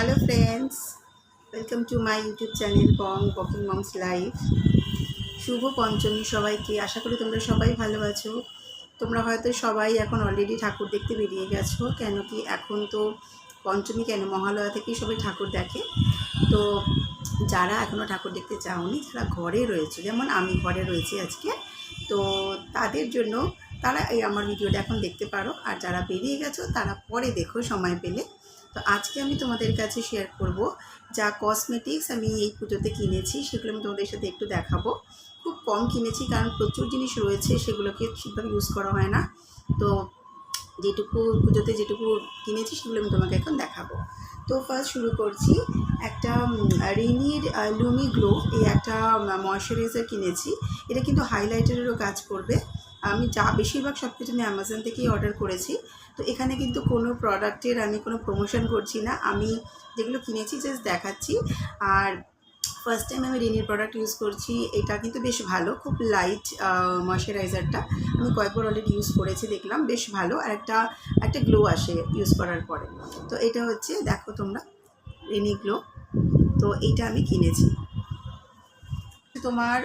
Hello friends, welcome to my YouTube channel Bong Bokking moms life. শুভ পঞ্চমী সবাইকে। আশা করি তোমরা সবাই ভালো আছো। তোমরা হয়তো সবাই এখন অলরেডি ঠাকুর দেখতে বেরিয়ে গেছো, কেন কি এখন তো পঞ্চমী কেন মহালয়া থেকেই সবাই ঠাকুর দেখে। তো যারা এখনও ঠাকুর দেখতে যাওনি, যারা ঘরে রয়েছে, যেমন আমি ঘরে রয়েছি আজকে, তো তাদের জন্য তারা এই আমার ভিডিওটা এখন দেখতে পারো, আর যারা বেরিয়ে গেছো তারা পরে দেখো সময় পেলে। তো আজকে আমি তোমাদের কাছে শেয়ার করব যা কসমেটিক্স আমি এই পুজোতে কিনেছি, সেগুলো আমি তোমাদের সাথে একটু দেখাবো। খুব কম কিনেছি, কারণ প্রচুর জিনিস রয়েছে, সেগুলোকে ঠিকভাবে ইউজ করা হয় না। তো যেটুকু পুজোতে যেটুকু কিনেছি সেগুলো আমি তোমাকে এখন দেখাবো। তো ফার্স্ট শুরু করছি। একটা রিনির লুমি গ্লো এই একটা ময়শ্চারাইজার কিনেছি। এটা কিন্তু হাইলাইটারেরও কাজ করবে। আমি বেশিরভাগ সব কিছু আমি অ্যামাজন থেকেই অর্ডার করেছি। তো এখানে কিন্তু কোনো প্রোডাক্টের আমি কোনো প্রমোশন করছি না, আমি যেগুলো কিনেছি জাস্ট দেখাচ্ছি। আর ফার্স্ট টাইম আমি রিনির প্রোডাক্ট ইউজ করছি। এটা কিন্তু বেশ ভালো, খুব লাইট ময়শ্চারাইজারটা। আমি কয়েকবার অলরেডি ইউজ করেছি, দেখলাম বেশ ভালো, আর একটা গ্লো আসে ইউজ করার পরে। তো এটা হচ্ছে, দেখো তোমরা, রিনি গ্লো। তো এইটা আমি কিনেছি। তোমার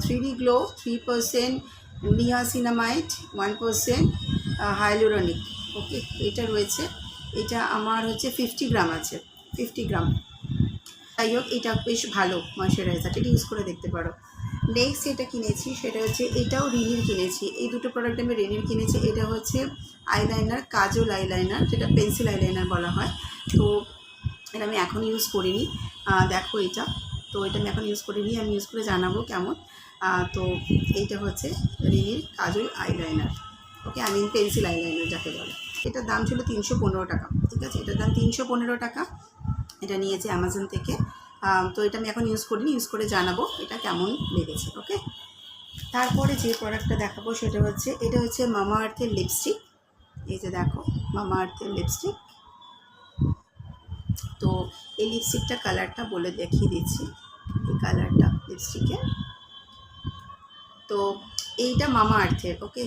3D গ্লো 3% নিয়াসিনামাইড 1% হাইলুরনিক। ওকে, এটা রয়েছে। এটা আমার হচ্ছে 50 গ্রাম আছে, 50 গ্রাম। যাই হোক, এটা বেশ ভালো ময়শ্চারাইজার, এটা ইউজ করে দেখতে পারো। নেক্সট যেটা কিনেছি সেটা হচ্ছে, এটাও রিনির কিনেছি। এই দুটো প্রোডাক্ট আমি রিনির কিনেছি। এটা হচ্ছে আইলাইনার, কাজল আইলাইনার, যেটা পেন্সিল আইলাইনার বলা হয়। তো এটা আমি এখন ইউজ করিনি, দেখো এটা। তো এটা আমি এখন ইউজ করিনি, আমি ইউজ করে জানাবো কেমন। তো এইটা হচ্ছে রিনির কাজল আইলাইনার। ওকে, আমি পেন্সিল আইলাইনার যাকে বলে। এটার দাম ছিল 315 টাকা। ঠিক আছে, এটার দাম 315 টাকা। এটা নিয়েছি অ্যামাজন থেকে। তো এটা আমি এখন ইউজ করিনি, ইউজ করে জানাবো এটা কেমন লেগেছে। ওকে, তারপরে যে প্রোডাক্টটা দেখাবো সেটা হচ্ছে, এটা হচ্ছে মামা আর্থের লিপস্টিক। এই যে দেখো, মামা আর্থের লিপস্টিক। তো এই লিপস্টিকটা কালারটা বলে দেখিয়ে দিচ্ছি, এই কালারটা লিপস্টিকের। তো এইটা মামা আর্থের। ওকে,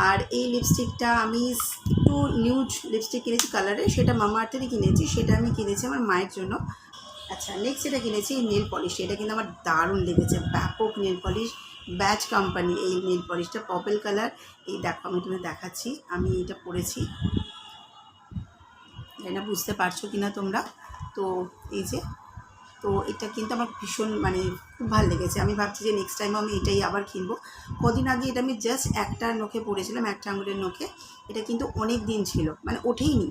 আর এই লিপস্টিকটা আমি একটু নিউড লিপস্টিক কিনেছি কালারে, সেটা মামা আর্থেরই কিনেছি। সেটা আমি কিনেছি আমার মায়ের জন্য। আচ্ছা, নেক্সট যেটা কিনেছি নেল পলিশ। এটা কিন্তু আমার দারুণ লেগেছে, ব্যাপক নেল পলিশ, ব্যাচ কোম্পানি এই নেল পলিশটা, পার্পল কালার। এই দেখো, আমি তোমাকে দেখাচ্ছি, আমি এটা পরেছি, এটা বুঝতে পারছো কি না তোমরা। তো এই যে, তো এটা কিন্তু আমার ভীষণ খুব ভালো লেগেছে। আমি ভাবছি যে নেক্সট টাইম আমি এটাই আবার কিনবো। কদিন আগে এটা আমি জাস্ট একটা নখে পরেছিলাম, একটা আঙুলের নখে। এটা কিন্তু অনেক দিন ছিল, ওঠেইনি।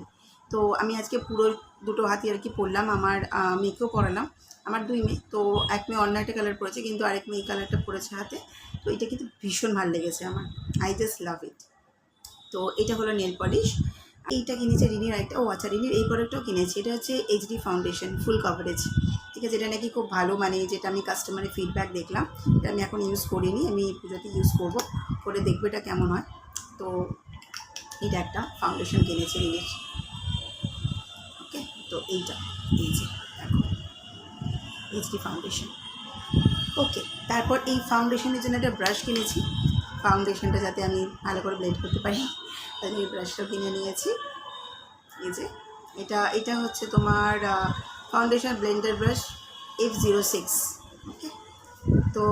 তো আমি আজকে পুরো দুটো হাতই আর কি পরলাম। আমার মেয়েকেও পরালাম, আমার 2 মেয়ে। তো এক মেয়ে অন্য একটা কালার পরেছে, কিন্তু আরেক মেয়ে এই কালারটা পরেছে হাতে। তো এটা কিন্তু ভীষণ ভালো লেগেছে আমার, আই জাস্ট লাভ ইট। তো এটা হলো নেল পলিশ। এইটা কিনেছে রিনির আরেকটা। আচ্ছা, রিনির এই প্রোডাক্টটাও কিনেছি। এটা হচ্ছে এইচডি ফাউন্ডেশন, ফুল কভারেজ। ঠিক আছে, এটা নাকি খুব ভালো, যেটা আমি কাস্টমারের ফিডব্যাক দেখলাম। এটা আমি এখন ইউজ করিনি, আমি পুজোতে ইউজ করবো, করে দেখবো এটা কেমন হয়। তো এটা একটা ফাউন্ডেশন কিনেছি রিনির। ওকে, তো এইটা, এই যে দেখো, এইচডি ফাউন্ডেশন। ওকে, তারপর এই ফাউন্ডেশনের জন্য একটা ব্রাশ কিনেছি, ফাউন্ডেশনটা যাতে আমি ভালো করে ব্লেন্ড করতে পারি, তাই এই ব্রাশটাও কিনে নিয়েছি। এই যে এটা হচ্ছে তোমার ফাউন্ডেশন ব্লেন্ডার ব্রাশ F06। ওকে, তো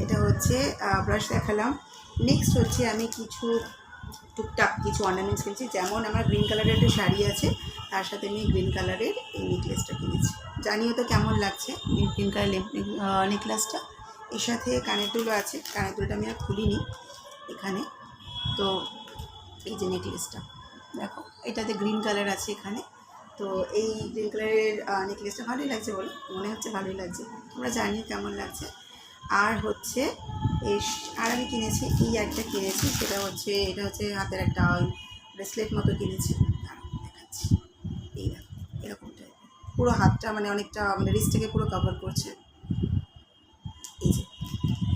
এটা হচ্ছে ব্রাশ দেখালাম। নেক্সট হচ্ছে, আমি টুকটাক কিছু অর্নামেন্টস কিনেছি। যেমন আমার গ্রিন কালারের একটা শাড়ি আছে, তার সাথে আমি গ্রিন কালারের এই নেকলেসটা কিনেছি। জানিও তো কেমন লাগছে গ্রিন কালার নেকলেসটা। এর সাথে কানের দুলও আছে, কানের দুলটা আমি আর খুলিনি এখানে। তো এই যে নেকলেসটা দেখো, এটাতে গ্রিন কালার আছে এখানে। তো এই গ্রিন কালারের নেকলেসটা ভালোই লাগছে, বলে মনে হচ্ছে ভালোই লাগছে, তোমরা জানিও কেমন লাগছে। আর হচ্ছে আর আমি কিনেছি এই একটা কিনেছি, সেটা হচ্ছে, এটা হচ্ছে হাতের একটা ব্রেসলেট মতো কিনেছি। দেখাচ্ছি, এই দেখো, এরকম টাইপের, পুরো হাতটা অনেকটা রিস্টটাকে পুরো কভার করছে। এই যে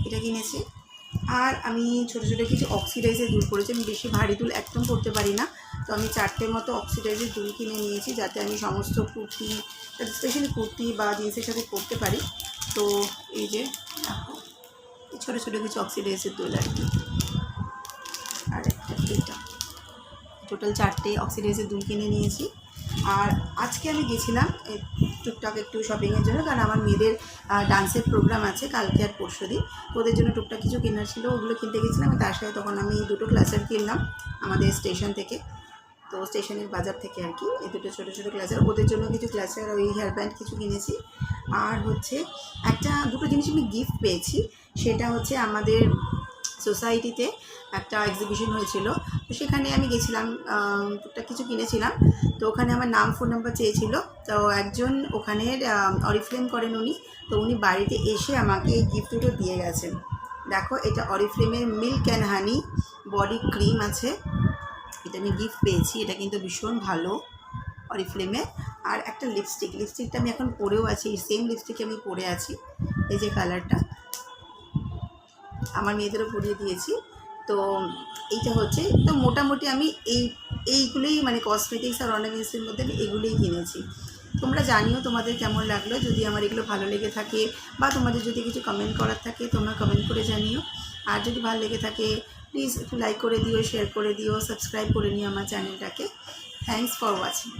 এটা কিনেছি। আর আমি ছোটো ছোটো কিছু অক্সিডাইজের দুল করেছি। আমি বেশি ভারী দুল একদম করতে পারি না, তো আমি 4টে মতো অক্সিডাইজের দুল কিনে নিয়েছি, যাতে আমি সমস্ত কুর্তি, স্পেশালি কুর্তি বা জিন্সের সাথে পরতে পারি। তো এই যে দেখো, ছোটো ছোটো কিছু অক্সিডাইজের দুল আর কি। আর একটা এইটা, টোটাল 4টে অক্সিডাইজের দুল কিনে নিয়েছি। আর আজকে আমি গেছিলাম টুকটাক একটু শপিংয়ের জন্য, কারণ আমার মেয়েদের ডান্সের প্রোগ্রাম আছে কালকে আর পরশুদিন। ওদের জন্য টুকটাক কিছু কেনার ছিল, ওগুলো কিনতে গেছিলাম। তার সাথে তখন আমি দুটো ক্লাচার কিনলাম আমাদের স্টেশন থেকে, তো স্টেশনের বাজার থেকে আর কি। এই দুটো ছোটো ছোটো ক্লাচার, ওদের জন্য কিছু ক্লাচার, ওই হেয়ার ব্যান্ড কিছু কিনেছি। আর হচ্ছে দুটো জিনিস আমি গিফট পেয়েছি, সেটা হচ্ছে আমাদের সোসাইটিতে একটা এক্সিবিশন হয়েছিল, তো সেখানে আমি গেছিলাম, টুকটাক কিছু কিনেছিলাম। তো ওখানে আমার নাম ফোন নাম্বার চেয়েছিল, তো একজন ওখানের অরিফ্লেম করেন উনি, তো উনি বাড়িতে এসে আমাকে এই গিফট দুটো দিয়ে গেছেন। দেখো, এটা অরিফ্লেমের milk and honey body cream আছে, এটা আমি গিফট পেয়েছি। এটা কিন্তু ভীষণ ভালো অরিফ্লেমের। আর একটা লিপস্টিকটা আমি এখন পরেও আছি, এই সেম লিপস্টিক আমি পরে আছি, এই যে কালারটা, আমার মেয়েদেরও পরিয়ে দিয়েছি। তো এইটা হচ্ছে, তো মোটামুটি আমি এইগুলোই মানে কসমেটিক্স আর অর্নামেন্টসের মধ্যে আমি এগুলোই কিনেছি। তোমরা জানিও তোমাদের কেমন লাগলো, যদি আমার এগুলো ভালো লেগে থাকে বা তোমাদের যদি কিছু কমেন্ট করার থাকে তোমরা কমেন্ট করে জানিও। আর যদি ভালো লেগে থাকে প্লিজ একটু লাইক করে দিও, শেয়ার করে দিও, সাবস্ক্রাইব করে নিও আমার চ্যানেলটাকে। Thanks for watching.